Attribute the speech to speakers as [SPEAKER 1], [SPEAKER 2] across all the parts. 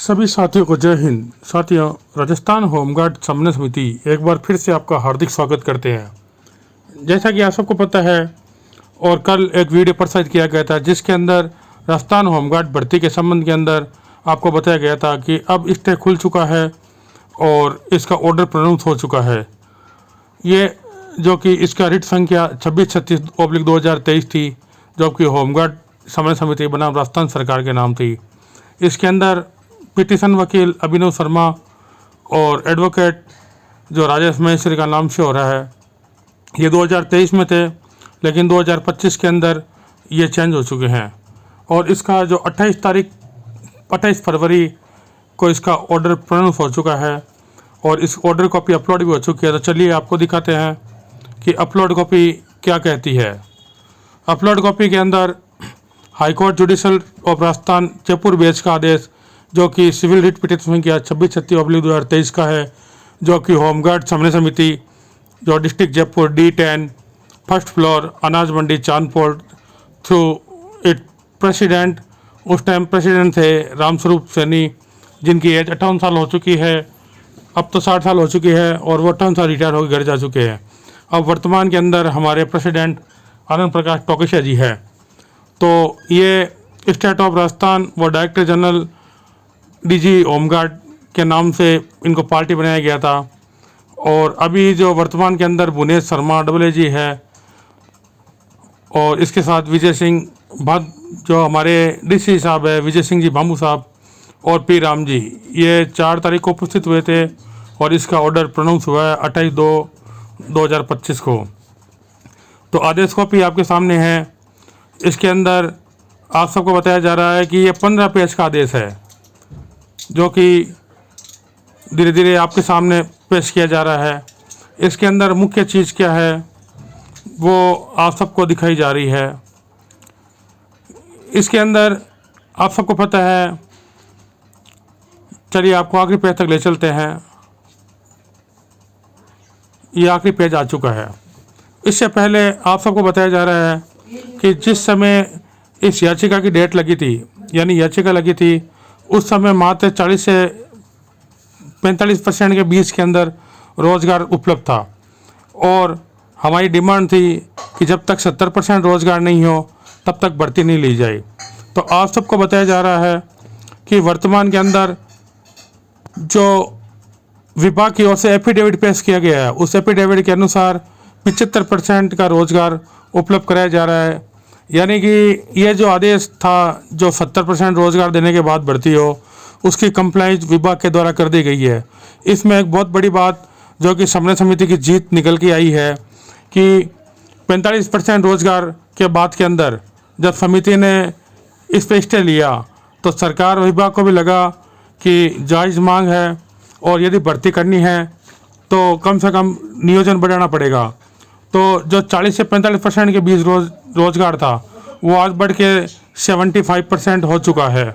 [SPEAKER 1] सभी साथियों को जय हिंद। साथियों, राजस्थान होमगार्ड समन्वय समिति एक बार फिर से आपका हार्दिक स्वागत करते हैं। जैसा कि आप सबको पता है और कल एक वीडियो प्रसारित किया गया था जिसके अंदर राजस्थान होमगार्ड भर्ती के संबंध के अंदर आपको बताया गया था कि अब स्टे खुल चुका है और इसका ऑर्डर प्रोनाउंस हो चुका है। ये जो कि इसका रिट संख्या 2636/2023 थी, जो कि होमगार्ड समन्वय समिति बनाम राजस्थान सरकार के नाम थी। इसके अंदर पिटीशन वकील अभिनव शर्मा और एडवोकेट जो राजेश महेश्वरी का नाम से हो रहा है, ये 2023 में थे, लेकिन 2025 के अंदर ये चेंज हो चुके हैं। और इसका जो 28 फरवरी को इसका ऑर्डर प्रोनाउंस हो चुका है और इस ऑर्डर कॉपी अपलोड भी हो चुकी है। तो चलिए आपको दिखाते हैं कि अपलोड कॉपी क्या कहती है। अपलोड कॉपी के अंदर high court judicial of Rajasthan Jaipur bench का आदेश, जो कि सिविल रिट पिटीशन संख्या 2636/2023 का है, जो कि होमगार्ड समन्वय समिति जो district Jaipur D10 first floor अनाज मंडी चांदपोल थ्रू इट प्रेसिडेंट, उस टाइम प्रेसिडेंट थे रामस्वरूप सैनी, जिनकी एज 58 साल हो चुकी है। अब तो 60 साल हो चुकी है और वो 58 साल रिटायर होकर घर जा चुके हैं। अब वर्तमान के अंदर हमारे प्रेसिडेंट आनंद प्रकाश टोकेशा जी है। तो ये स्टेट ऑफ राजस्थान व डायरेक्टर जनरल DG होमगार्ड के नाम से इनको पार्टी बनाया गया था। और अभी जो वर्तमान के अंदर भुवनेश शर्मा AA है और इसके साथ विजय सिंह जो हमारे DC साहब है, विजय सिंह जी भामू साहब और P राम जी, ये 4 तारीख को उपस्थित हुए थे और इसका ऑर्डर प्रोनाउंस हुआ है 28/2/2025 को। तो आदेश कॉपी आपके सामने है। इसके अंदर आप सबको बताया जा रहा है कि ये 15 पेज का आदेश है, जो कि धीरे धीरे आपके सामने पेश किया जा रहा है। इसके अंदर मुख्य चीज़ क्या है वो आप सबको दिखाई जा रही है। इसके अंदर आप सबको पता है, चलिए आपको आखिरी पेज तक ले चलते हैं। ये आखिरी पेज आ चुका है। इससे पहले आप सबको बताया जा रहा है कि जिस समय इस याचिका की डेट लगी थी, यानी याचिका लगी थी, उस समय मात्र 40 से 45% के बीच के अंदर रोज़गार उपलब्ध था और हमारी डिमांड थी कि जब तक 70% रोज़गार नहीं हो तब तक भर्ती नहीं ली जाए। तो आप सबको बताया जा रहा है कि वर्तमान के अंदर जो विभाग की ओर से एफिडेविट पेश किया गया है, उस एफिडेविट के अनुसार 75% का रोज़गार उपलब्ध कराया जा रहा है। यानी कि ये जो आदेश था, जो 70% रोज़गार देने के बाद भर्ती हो, उसकी कंप्लाइंस विभाग के द्वारा कर दी गई है। इसमें एक बहुत बड़ी बात जो कि समन्वय समिति की जीत निकल के आई है कि 45% रोज़गार के बाद के अंदर जब समिति ने इस पे स्टे लिया तो सरकार विभाग को भी लगा कि जायज़ मांग है और यदि भर्ती करनी है तो कम से कम नियोजन बढ़ाना पड़ेगा। तो जो 40 से 45% के बीच रोज़गार था वो आज बढ़ के 75% हो चुका है।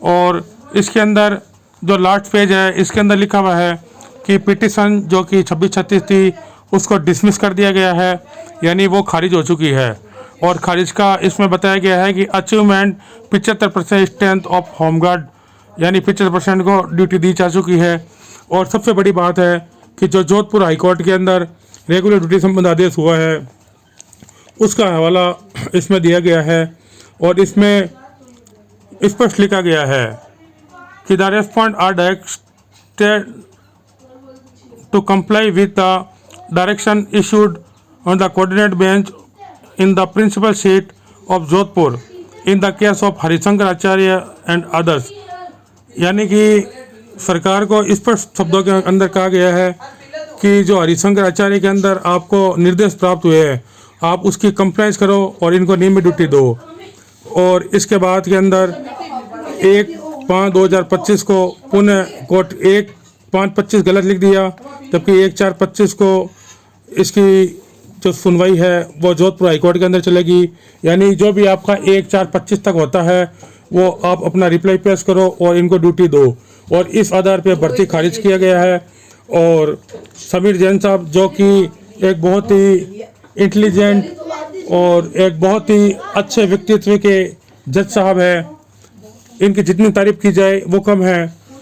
[SPEAKER 1] और इसके अंदर जो लास्ट पेज है, इसके अंदर लिखा हुआ है कि पिटीशन जो कि 2636 थी उसको डिसमिस कर दिया गया है, यानी वो खारिज हो चुकी है। और खारिज का इसमें बताया गया है कि अचीवमेंट 75% स्ट्रेंथ ऑफ होमगार्ड, यानी 75% को ड्यूटी दी जा चुकी है। और सबसे बड़ी बात है कि जो जोधपुर हाईकोर्ट के अंदर रेगुलर ड्यूटी संबंध आदेश हुआ है उसका हवाला इसमें दिया गया है और इसमें स्पष्ट लिखा गया है कि the respond are directed to comply with the direction issued on the coordinate bench in the principal seat of Jodhpur in the case of Harishankar Acharya and others. यानी कि सरकार को स्पष्ट शब्दों के अंदर कहा गया है कि जो हरिशंकर आचार्य के अंदर आपको निर्देश प्राप्त हुए हैं, आप उसकी कंप्लाइंस करो और इनको नियमित ड्यूटी दो। और इसके बाद के अंदर 1/5/2025 को पुनः कोर्ट 1/5/25 गलत लिख दिया, जबकि 1/4/25 को इसकी जो सुनवाई है वो जोधपुर हाईकोर्ट के अंदर चलेगी। यानी जो भी आपका 1/4/25 तक होता है वो आप अपना रिप्लाई पेश करो और इनको ड्यूटी दो। और इस आधार पर भर्ती खारिज किया गया है। और समीर जैन साहब जो कि एक बहुत ही इंटेलिजेंट और एक बहुत ही अच्छे व्यक्तित्व के जज साहब हैं, इनकी जितनी तारीफ की जाए वो कम है।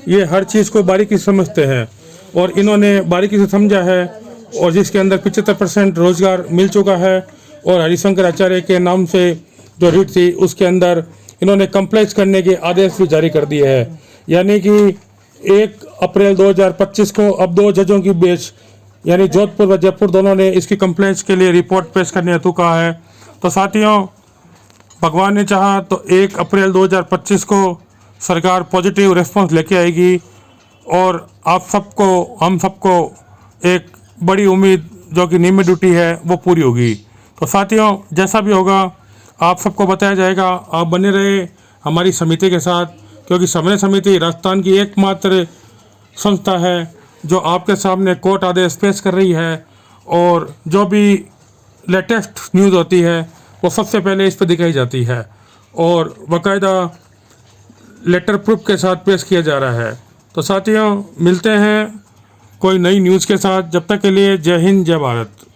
[SPEAKER 1] ये हर चीज़ को बारीकी से समझते हैं और इन्होंने बारीकी से समझा है, और जिसके अंदर 75% रोजगार मिल चुका है। और हरिशंकर आचार्य के नाम से जो रीट थी उसके अंदर इन्होंने कंप्लेंट करने के आदेश भी जारी कर दिए हैं। यानी कि 1 अप्रैल 2025 को अब 2 जजों की बेंच यानी जोधपुर व जयपुर दोनों ने इसकी कंप्लेंट्स के लिए रिपोर्ट पेश करने हेतु कहा है। तो साथियों, भगवान ने चाहा तो 1 अप्रैल 2025 को सरकार पॉजिटिव रिस्पांस लेके आएगी और आप सबको, हम सबको एक बड़ी उम्मीद जो कि नियमित ड्यूटी है वो पूरी होगी। तो साथियों, जैसा भी होगा आप सबको बताया जाएगा। आप बने रहे हमारी समिति के साथ, क्योंकि समन्वय समिति राजस्थान की एकमात्र संस्था है जो आपके सामने कोर्ट आदेश पेश कर रही है, और जो भी लेटेस्ट न्यूज़ होती है वो सबसे पहले इस पर दिखाई जाती है और बाकायदा लेटर प्रूफ के साथ पेश किया जा रहा है। तो साथियों, मिलते हैं कोई नई न्यूज़ के साथ। जब तक के लिए जय हिंद, जय भारत।